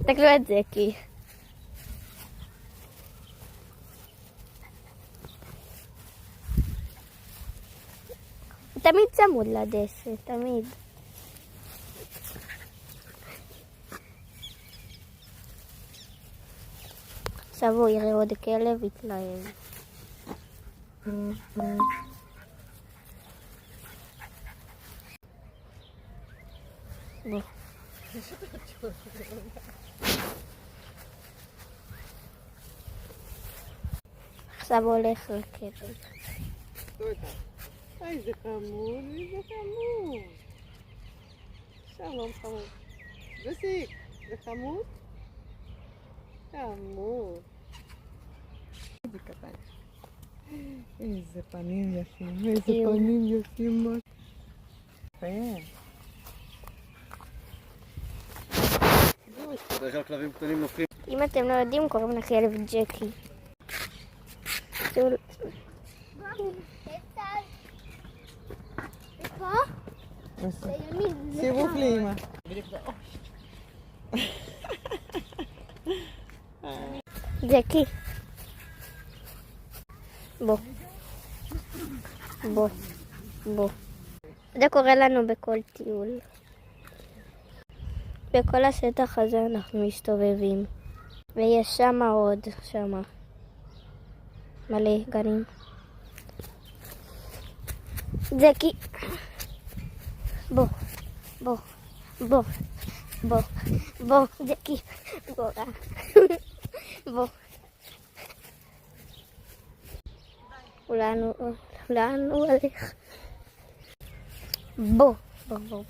תסתכלו את זה, כי... הוא תמיד צמוד לדשא, תמיד. עכשיו הוא יראה עוד כלב, יתלהב. בוא. עכשיו הולך לכלב. איזה חמוד, איזה חמוד. שלום חמוד. בוסיק, זה חמוד? חמוד. איזה קטן. איזה פנים יפים, איזה פנים יפים. יפה. בדרך כלל כלבים קטנים נופלים. אם אתם לא יודעים, קוראים לכלב ג'קי. סיבוב לאמא. ג'קי. בוא. בוא. בוא. זה קורה לנו בכל טיול. בכל השטח הזה אנחנו מסתובבים. ויש שמה עוד, שמה. מלא גנים. ג'קי. בוא. בוא. בוא. בוא. בוא, ג'קי. בוא. בוא. לאן הוא הולך? בוא. בוא. בוא.